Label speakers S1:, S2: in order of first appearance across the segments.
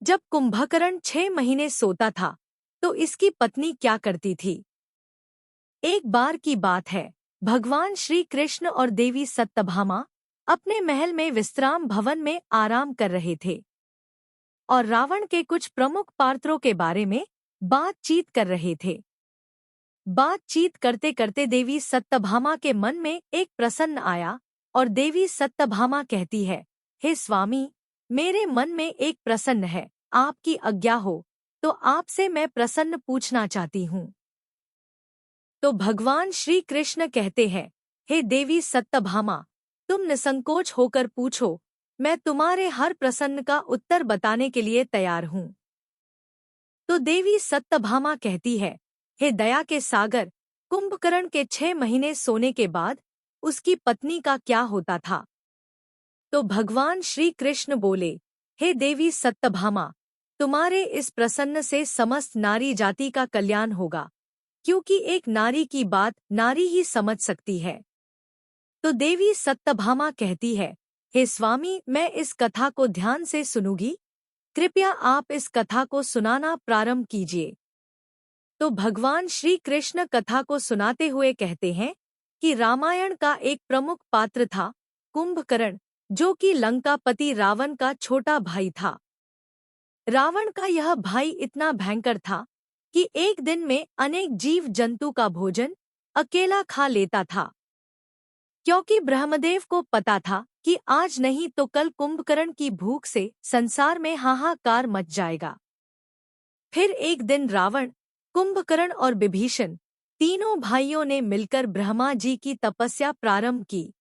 S1: जब कुंभकर्ण 6 महीने सोता था तो इसकी पत्नी क्या करती थी। एक बार की बात है, भगवान श्री कृष्ण और देवी सत्यभामा अपने महल में विश्राम भवन में आराम कर रहे थे और रावण के कुछ प्रमुख पात्रों के बारे में बातचीत कर रहे थे। बातचीत करते करते देवी सत्यभामा के मन में एक प्रसन्न आया और देवी सत्यभामा कहती है, हे स्वामी, मेरे मन में एक प्रसन्न है, आपकी आज्ञा हो तो आपसे मैं प्रसन्न पूछना चाहती हूँ। तो भगवान श्री कृष्ण कहते हैं, हे देवी सत्यभामा, तुम निसंकोच होकर पूछो, मैं तुम्हारे हर प्रश्न का उत्तर बताने के लिए तैयार हूँ। तो देवी सत्यभामा कहती है, हे दया के सागर, कुंभकर्ण के 6 महीने सोने के बाद उसकी पत्नी का क्या होता था। तो भगवान श्री कृष्ण बोले, हे देवी सत्यभामा, तुम्हारे इस प्रश्न से समस्त नारी जाति का कल्याण होगा, क्योंकि एक नारी की बात नारी ही समझ सकती है। तो देवी सत्यभामा कहती है, हे स्वामी, मैं इस कथा को ध्यान से सुनूंगी, कृपया आप इस कथा को सुनाना प्रारंभ कीजिए। तो भगवान श्री कृष्ण कथा को सुनाते हुए कहते हैं कि रामायण का एक प्रमुख पात्र था कुंभकर्ण, जो कि लंकापति रावण का छोटा भाई था। रावण का यह भाई इतना भयंकर था कि एक दिन में अनेक जीव जंतु का भोजन अकेला खा लेता था, क्योंकि ब्रह्मदेव को पता था कि आज नहीं तो कल कुंभकर्ण की भूख से संसार में हाहाकार मच जाएगा। फिर एक दिन रावण, कुंभकर्ण और विभीषण तीनों भाइयों ने मिलकर ब्रह्मा जी की तपस्या प्रारंभ की।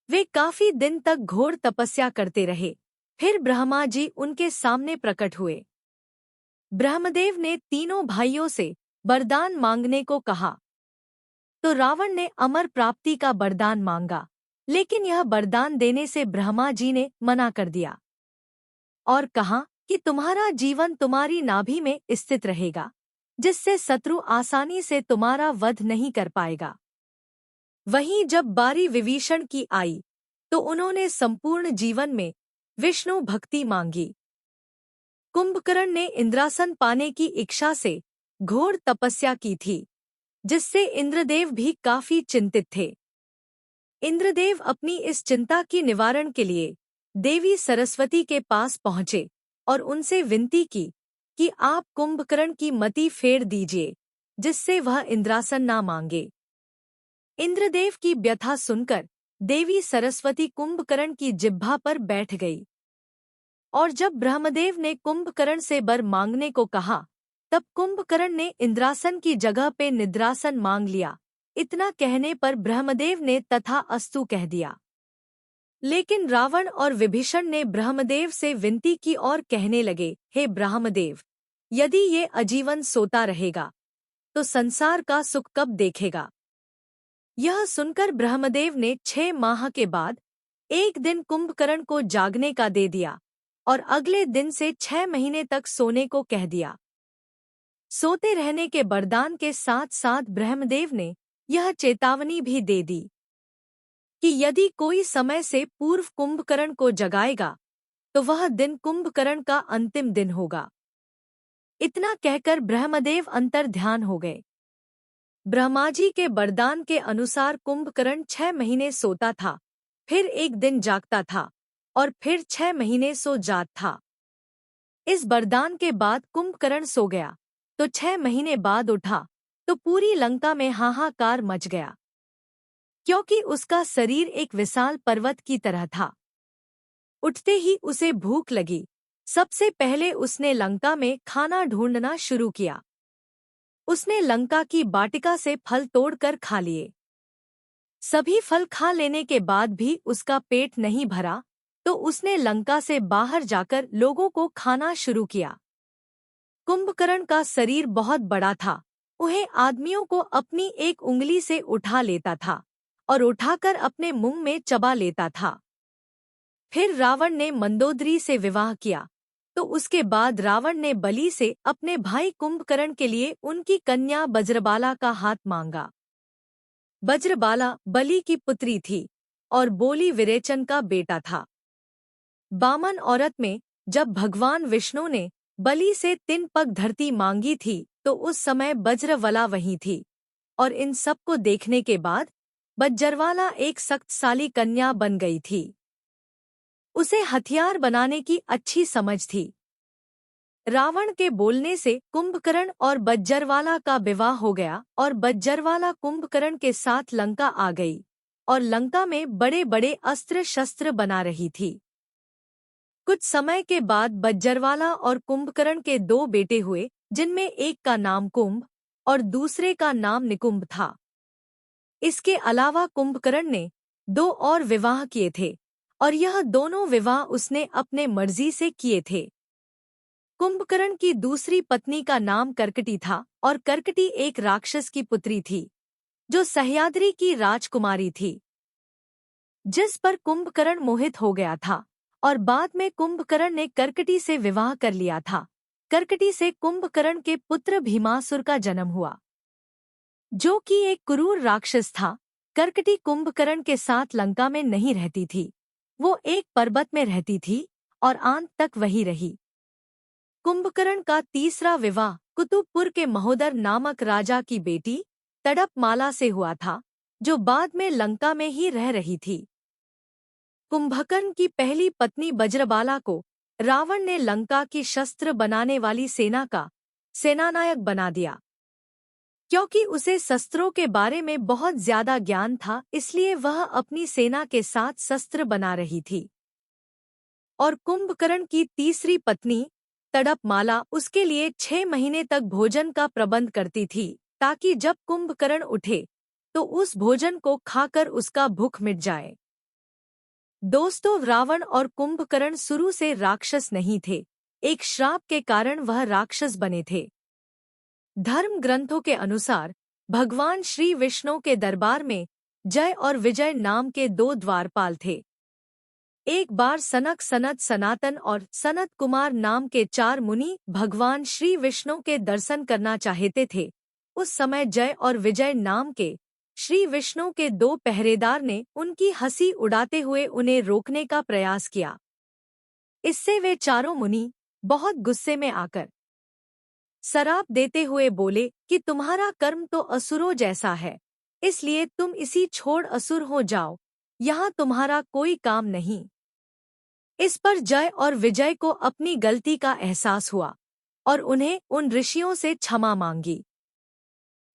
S1: वे काफी दिन तक घोर तपस्या करते रहे। फिर ब्रह्मा जी उनके सामने प्रकट हुए। ब्रह्मदेव ने तीनों भाइयों से वरदान मांगने को कहा। तो रावण ने अमर प्राप्ति का वरदान मांगा, लेकिन यह वरदान देने से ब्रह्मा जी ने मना कर दिया और कहा कि तुम्हारा जीवन तुम्हारी नाभि में स्थित रहेगा, जिससे शत्रु आसानी से तुम्हारा वध नहीं कर पाएगा। वहीं जब बारी विभीषण की आई तो उन्होंने संपूर्ण जीवन में विष्णु भक्ति मांगी। कुंभकर्ण ने इंद्रासन पाने की इच्छा से घोर तपस्या की थी, जिससे इंद्रदेव भी काफी चिंतित थे। इंद्रदेव अपनी इस चिंता की निवारण के लिए देवी सरस्वती के पास पहुंचे और उनसे विनती की कि आप कुंभकर्ण की मति फेर दीजिए, जिससे वह इंद्रासन ना मांगे। इंद्रदेव की व्यथा सुनकर देवी सरस्वती कुंभकर्ण की जिह्वा पर बैठ गई और जब ब्रह्मदेव ने कुंभकर्ण से वर मांगने को कहा, तब कुंभकर्ण ने इंद्रासन की जगह पे निद्रासन मांग लिया। इतना कहने पर ब्रह्मदेव ने तथा अस्तु कह दिया। लेकिन रावण और विभीषण ने ब्रह्मदेव से विनती की और कहने लगे, हे ब्रह्मदेव, यदि ये आजीवन सोता रहेगा तो संसार का सुख कब देखेगा। यह सुनकर ब्रह्मदेव ने 6 माह के बाद एक दिन कुंभकर्ण को जागने का दे दिया और अगले दिन से 6 महीने तक सोने को कह दिया। सोते रहने के वरदान के साथ साथ ब्रह्मदेव ने यह चेतावनी भी दे दी कि यदि कोई समय से पूर्व कुंभकर्ण को जगाएगा तो वह दिन कुंभकर्ण का अंतिम दिन होगा। इतना कहकर ब्रह्मदेव अंतर ध्यान हो गए। ब्रह्मा जी के वरदान के अनुसार कुंभकर्ण 6 महीने सोता था, फिर एक दिन जागता था और फिर 6 महीने सो जाता था। इस वरदान के बाद कुंभकर्ण सो गया तो 6 महीने बाद उठा तो पूरी लंका में हाहाकार मच गया, क्योंकि उसका शरीर एक विशाल पर्वत की तरह था। उठते ही उसे भूख लगी। सबसे पहले उसने लंका में खाना ढूंढना शुरू किया। उसने लंका की वाटिका से फल तोड़कर खा लिए। सभी फल खा लेने के बाद भी उसका पेट नहीं भरा तो उसने लंका से बाहर जाकर लोगों को खाना शुरू किया। कुंभकर्ण का शरीर बहुत बड़ा था। वह आदमियों को अपनी एक उंगली से उठा लेता था और उठाकर अपने मुंह में चबा लेता था। फिर रावण ने मंदोदरी से विवाह किया तो उसके बाद रावण ने बलि से अपने भाई कुंभकर्ण के लिए उनकी कन्या बज्रबाला का हाथ मांगा। बज्रबाला बलि की पुत्री थी और बोली विरेचन का बेटा था। बामन औरत में जब भगवान विष्णु ने बलि से 3 पग धरती मांगी थी तो उस समय बज्रवला वहीं थी, और इन सब को देखने के बाद बज्जरवाला एक शक्तिशाली कन्या बन गई थी। उसे हथियार बनाने की अच्छी समझ थी। रावण के बोलने से कुंभकर्ण और बज्जरवाला का विवाह हो गया और बज्जरवाला कुंभकर्ण के साथ लंका आ गई और लंका में बड़े बड़े अस्त्र शस्त्र बना रही थी। कुछ समय के बाद बज्जरवाला और कुंभकर्ण के 2 बेटे हुए, जिनमें एक का नाम कुंभ और दूसरे का नाम निकुंभ था। इसके अलावा कुंभकर्ण ने 2 और विवाह किए थे और यह दोनों विवाह उसने अपने मर्जी से किए थे। कुंभकर्ण की दूसरी पत्नी का नाम कर्कटी था और कर्कटी एक राक्षस की पुत्री थी जो सह्याद्री की राजकुमारी थी, जिस पर कुंभकर्ण मोहित हो गया था और बाद में कुंभकर्ण ने कर्कटी से विवाह कर लिया था। कर्कटी से कुंभकर्ण के पुत्र भीमासुर का जन्म हुआ, जो कि एक क्रूर राक्षस था। कर्कटी कुंभकर्ण के साथ लंका में नहीं रहती थी, वो एक पर्वत में रहती थी और अंत तक वही रही। कुंभकर्ण का तीसरा विवाह कुतुबपुर के महोदर नामक राजा की बेटी तड़पमाला से हुआ था, जो बाद में लंका में ही रह रही थी। कुंभकर्ण की पहली पत्नी बज्रबाला को रावण ने लंका की शस्त्र बनाने वाली सेना का सेनानायक बना दिया। क्योंकि उसे शस्त्रों के बारे में बहुत ज्यादा ज्ञान था, इसलिए वह अपनी सेना के साथ शस्त्र बना रही थी। और कुंभकर्ण की तीसरी पत्नी तड़पमाला उसके लिए 6 महीने तक भोजन का प्रबंध करती थी, ताकि जब कुंभकर्ण उठे तो उस भोजन को खाकर उसका भूख मिट जाए। दोस्तों, रावण और कुंभकर्ण शुरू से राक्षस नहीं थे, एक श्राप के कारण वह राक्षस बने थे। धर्म ग्रंथों के अनुसार भगवान श्री विष्णु के दरबार में जय और विजय नाम के 2 द्वारपाल थे। एक बार सनक, सनत, सनातन और सनत कुमार नाम के 4 मुनि भगवान श्री विष्णु के दर्शन करना चाहते थे। उस समय जय और विजय नाम के श्री विष्णु के 2 पहरेदार ने उनकी हंसी उड़ाते हुए उन्हें रोकने का प्रयास किया। इससे वे चारों मुनि बहुत गुस्से में आकर शराप देते हुए बोले कि तुम्हारा कर्म तो असुरों जैसा है, इसलिए तुम इसी छोड़ असुर हो जाओ, यहाँ तुम्हारा कोई काम नहीं। इस पर जय और विजय को अपनी गलती का एहसास हुआ और उन्हें उन ऋषियों से क्षमा मांगी।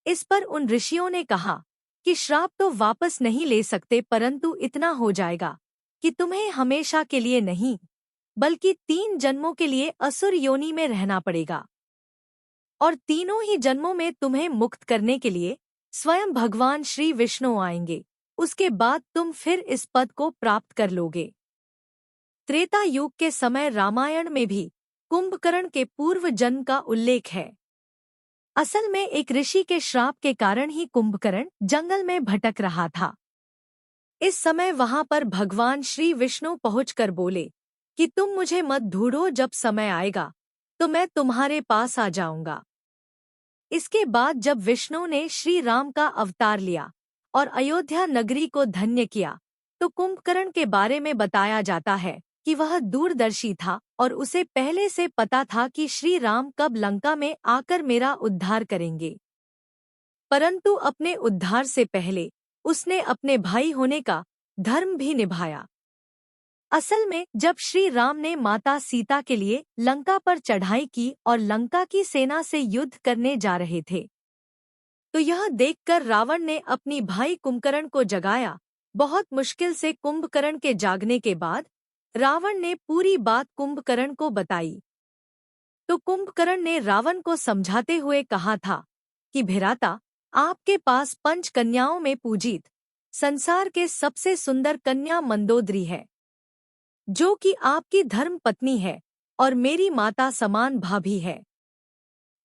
S1: इस पर उन ऋषियों ने कहा कि श्राप तो वापस नहीं ले सकते, परंतु इतना हो जाएगा कि तुम्हें हमेशा के लिए नहीं बल्कि 3 जन्मों के लिए असुर योनि में रहना पड़ेगा, और तीनों ही जन्मों में तुम्हें मुक्त करने के लिए स्वयं भगवान श्री विष्णु आएंगे। उसके बाद तुम फिर इस पद को प्राप्त कर लोगे। त्रेता युग के समय रामायण में भी कुंभकर्ण के पूर्व जन्म का उल्लेख है। असल में एक ऋषि के श्राप के कारण ही कुंभकर्ण जंगल में भटक रहा था। इस समय वहां पर भगवान श्री विष्णु पहुंचकर बोले कि तुम मुझे मत ढूंढो, जब समय आएगा तो मैं तुम्हारे पास आ जाऊंगा। इसके बाद जब विष्णु ने श्री राम का अवतार लिया और अयोध्या नगरी को धन्य किया, तो कुंभकर्ण के बारे में बताया जाता है कि वह दूरदर्शी था और उसे पहले से पता था कि श्री राम कब लंका में आकर मेरा उद्धार करेंगे। परंतु अपने उद्धार से पहले उसने अपने भाई होने का धर्म भी निभाया। असल में जब श्री राम ने माता सीता के लिए लंका पर चढ़ाई की और लंका की सेना से युद्ध करने जा रहे थे, तो यह देखकर रावण ने अपनी भाई कुंभकर्ण को जगाया। बहुत मुश्किल से कुंभकर्ण के जागने के बाद रावण ने पूरी बात कुंभकर्ण को बताई। तो कुंभकर्ण ने रावण को समझाते हुए कहा था कि भ्राता, आपके पास 5 कन्याओं में पूजित संसार के सबसे सुंदर कन्या मंदोदरी है, जो कि आपकी धर्म पत्नी है और मेरी माता समान भाभी है।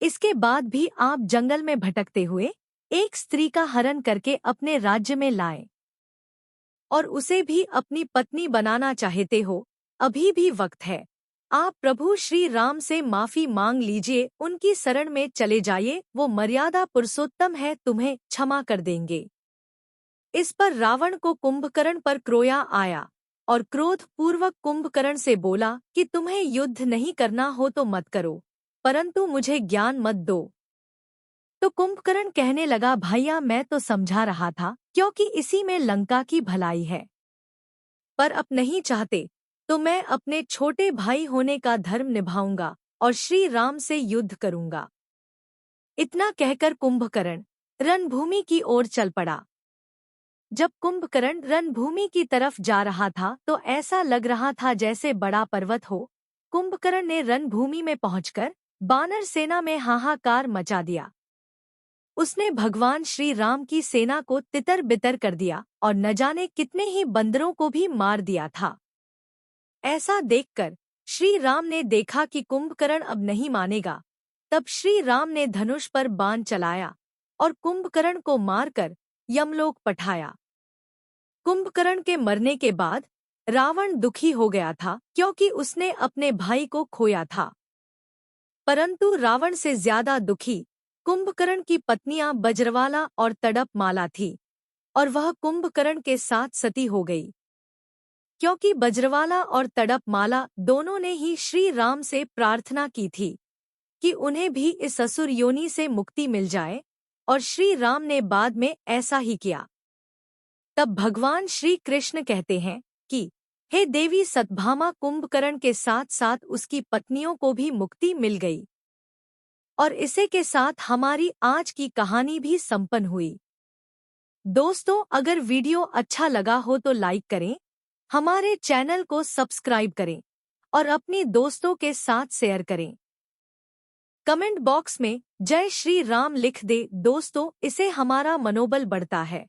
S1: इसके बाद भी आप जंगल में भटकते हुए एक स्त्री का हरण करके अपने राज्य में लाए और उसे भी अपनी पत्नी बनाना चाहते हो। अभी भी वक्त है, आप प्रभु श्री राम से माफी मांग लीजिए, उनकी शरण में चले जाइए, वो मर्यादा पुरुषोत्तम है, तुम्हें क्षमा कर देंगे। इस पर रावण को कुंभकर्ण पर क्रोया आया और क्रोध पूर्वक कुंभकर्ण से बोला कि तुम्हें युद्ध नहीं करना हो तो मत करो, परंतु मुझे ज्ञान मत दो। तो कुंभकर्ण कहने लगा, भैया मैं तो समझा रहा था क्योंकि इसी में लंका की भलाई है, पर अब नहीं चाहते तो मैं अपने छोटे भाई होने का धर्म निभाऊंगा और श्री राम से युद्ध करूंगा। इतना कहकर कुंभकर्ण रणभूमि की ओर चल पड़ा। जब कुंभकर्ण रणभूमि की तरफ जा रहा था तो ऐसा लग रहा था जैसे बड़ा पर्वत हो। कुंभकर्ण ने रणभूमि में पहुंचकर बानर सेना में हाहाकार मचा दिया। उसने भगवान श्री राम की सेना को तितर बितर कर दिया और न जाने कितने ही बंदरों को भी मार दिया था। ऐसा देखकर श्री राम ने देखा कि कुंभकर्ण अब नहीं मानेगा। तब श्री राम ने धनुष पर बाण चलाया और कुंभकर्ण को मारकर यमलोक पठाया। कुंभकर्ण के मरने के बाद रावण दुखी हो गया था क्योंकि उसने अपने भाई को खोया था। परंतु रावण से ज्यादा दुखी कुंभकर्ण की पत्नियां बज्रवाला और तड़पमाला थी और वह कुंभकर्ण के साथ सती हो गई, क्योंकि बज्रवाला और तड़पमाला दोनों ने ही श्री राम से प्रार्थना की थी कि उन्हें भी इस असुर योनि से मुक्ति मिल जाए, और श्री राम ने बाद में ऐसा ही किया। तब भगवान श्री कृष्ण कहते हैं कि हे देवी सतभामा, कुंभकर्ण के साथ साथ उसकी पत्नियों को भी मुक्ति मिल गई। और इसी के साथ हमारी आज की कहानी भी संपन्न हुई। दोस्तों, अगर वीडियो अच्छा लगा हो तो लाइक करें, हमारे चैनल को सब्सक्राइब करें और अपने दोस्तों के साथ शेयर करें। कमेंट बॉक्स में जय श्री राम लिख दे दोस्तों, इससे हमारा मनोबल बढ़ता है।